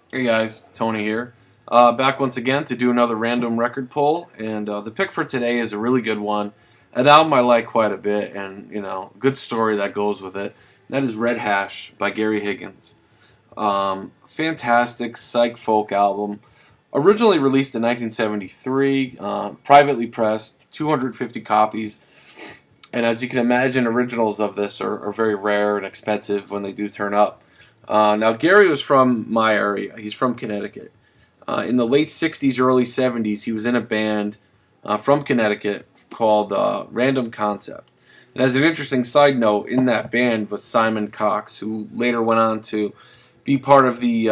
Hey guys, Tony here. Back once again to do another random record pull, and the pick for today is a really good one. An album I like quite a bit, and good story that goes with it. That is Red Hash by Gary Higgins. Fantastic psych folk album. Originally released in 1973, privately pressed, 250 copies. And as you can imagine, originals of this are very rare and expensive when they do turn up. Now, Gary was from my area. He's from Connecticut. In the late 60s, early 70s, he was in a band from Connecticut called Random Concept. And as an interesting side note, in that band was Simon Cox, who later went on to be part of the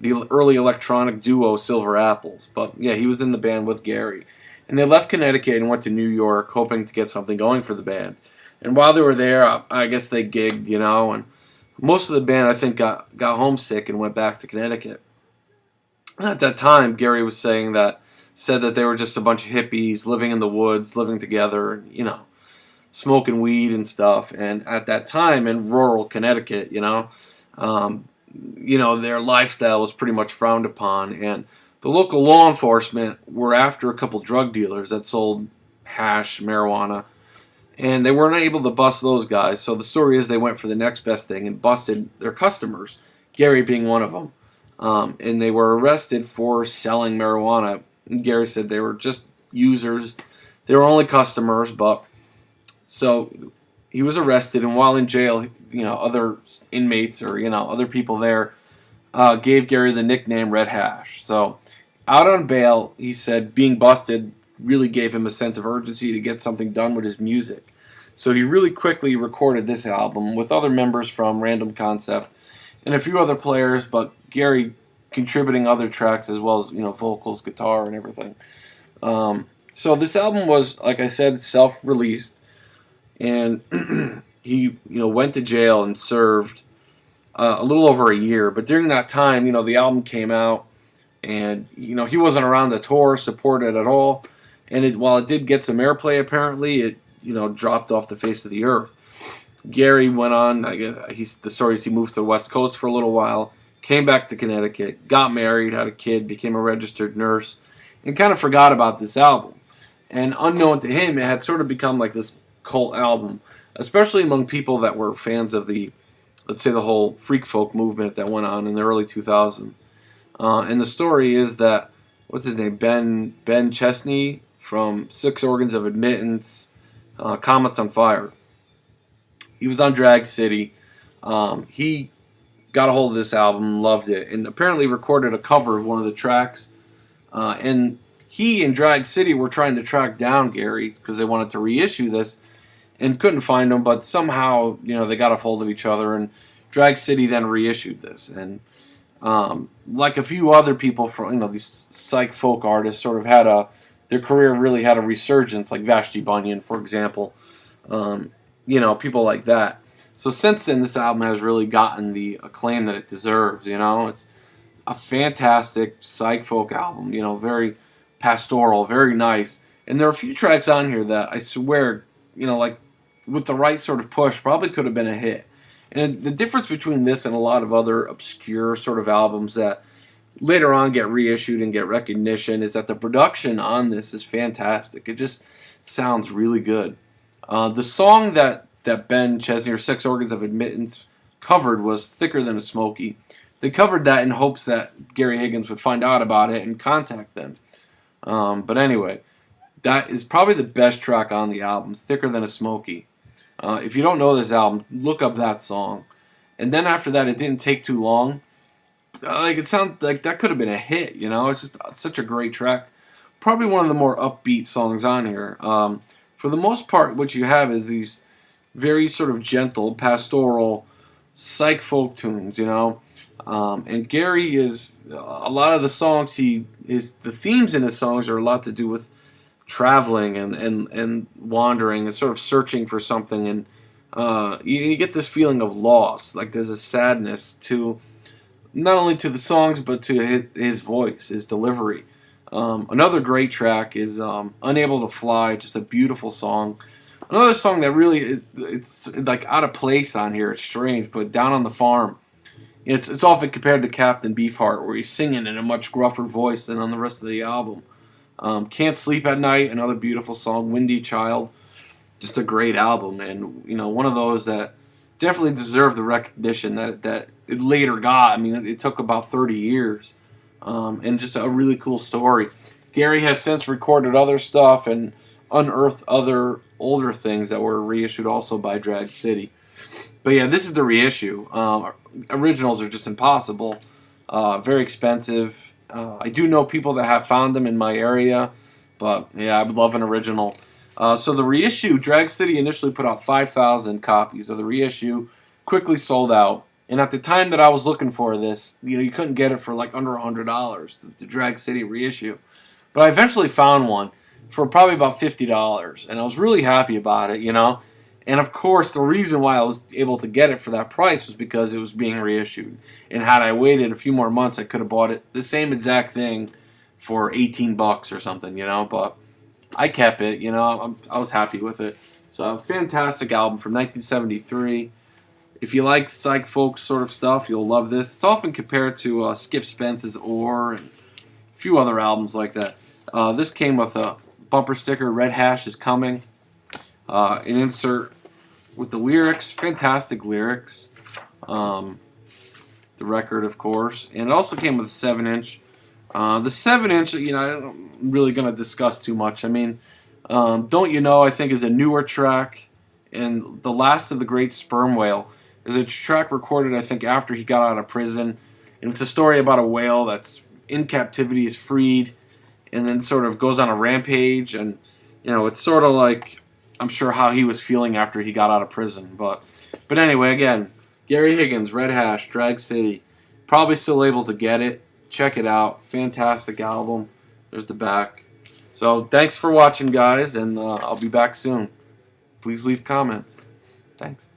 early electronic duo Silver Apples. But yeah, he was in the band with Gary. And they left Connecticut and went to New York, hoping to get something going for the band. And while they were there, I guess they gigged, and most of the band, I think, got homesick and went back to Connecticut. And at that time, Gary was said that they were just a bunch of hippies living in the woods, living together, smoking weed and stuff. And at that time in rural Connecticut, their lifestyle was pretty much frowned upon. And the local law enforcement were after a couple drug dealers that sold hash, marijuana, and they weren't able to bust those guys. So the story is they went for the next best thing and busted their customers, Gary being one of them. And they were arrested for selling marijuana. And Gary said they were just users. They were only customers, but so he was arrested. And while in jail, other inmates or other people there gave Gary the nickname Red Hash. So out on bail, he said being busted really gave him a sense of urgency to get something done with his music. So he really quickly recorded this album with other members from Random Concept and a few other players, but Gary contributing other tracks as well as vocals, guitar, and everything. So this album was, like I said, self-released, and he went to jail and served a little over a year. But during that time, the album came out, and he wasn't around to tour, support it at all. And while it did get some airplay, apparently it dropped off the face of the earth. Gary went on. I guess the story is he moved to the West Coast for a little while, came back to Connecticut, got married, had a kid, became a registered nurse, and kind of forgot about this album. And unknown to him, it had sort of become like this cult album, especially among people that were fans of let's say, the whole freak folk movement that went on in the early 2000s. And the story is that, what's his name, Ben Chesney from Six Organs of Admittance, Comets on Fire. He was on Drag City. He got a hold of this album, loved it, and apparently recorded a cover of one of the tracks. And he and Drag City were trying to track down Gary because they wanted to reissue this and couldn't find him, but somehow, they got a hold of each other, and Drag City then reissued this. And like a few other people from, these psych folk artists sort of their career really had a resurgence, like Vashti Bunyan, for example. People like that. So since then, this album has really gotten the acclaim that it deserves. It's a fantastic psych folk album. Very pastoral, very nice. And there are a few tracks on here that I swear, like with the right sort of push, probably could have been a hit. And the difference between this and a lot of other obscure sort of albums that later on get reissued and get recognition is that the production on this is fantastic. It just sounds really good. The song that Ben Chesney or Six Organs of Admittance covered was Thicker Than a Smoky. They covered that in hopes that Gary Higgins would find out about it and contact them. But anyway, that is probably the best track on the album, Thicker Than a Smoky. If you don't know this album, look up that song. And then after that, it didn't take too long. It sounds like that could have been a hit, It's just such a great track. Probably one of the more upbeat songs on here. For the most part, what you have is these very sort of gentle, pastoral, psych folk tunes, And Gary is, a lot of the songs, the themes in his songs are a lot to do with traveling and wandering and sort of searching for something. And you get this feeling of loss. Like there's a sadness to, not only to the songs, but to his voice, his delivery. Another great track is Unable to Fly, just a beautiful song. Another song that really, it's like out of place on here, it's strange, but Down on the Farm It's often compared to Captain Beefheart, where he's singing in a much gruffer voice than on the rest of the album. Can't Sleep at Night, another beautiful song. Windy Child, just a great album, and one of those that definitely deserved the recognition that it later got. I mean, it took about 30 years, and just a really cool story. Gary has since recorded other stuff and unearthed other older things that were reissued also by Drag City. But yeah, this is the reissue. Originals are just impossible, very expensive. I do know people that have found them in my area, but yeah, I would love an original. So the reissue, Drag City initially put out 5,000 copies of the reissue, quickly sold out. And at the time that I was looking for this, you couldn't get it for like under $100, the Drag City reissue. But I eventually found one for probably about $50, and I was really happy about it. And of course, the reason why I was able to get it for that price was because it was being reissued. And had I waited a few more months, I could have bought it, the same exact thing, for $18 or something, But I kept it, I was happy with it. So, a fantastic album from 1973. If you like psych folk sort of stuff, you'll love this. It's often compared to Skip Spence's Or and a few other albums like that. This came with a bumper sticker, Red Hash is Coming. An insert with the lyrics, fantastic lyrics. The record, of course. And it also came with a 7-inch. The 7-inch, I'm really going to discuss too much. I mean, Don't You Know, I think, is a newer track. And The Last of the Great Sperm Whale is a track recorded, I think, after he got out of prison. And it's a story about a whale that's in captivity, is freed, and then sort of goes on a rampage. And, it's sort of like, I'm sure, how he was feeling after he got out of prison. But anyway, again, Gary Higgins, Red Hash, Drag City. Probably still able to get it. Check it out. Fantastic album. There's the back. So thanks for watching, guys, and I'll be back soon. Please leave comments. Thanks.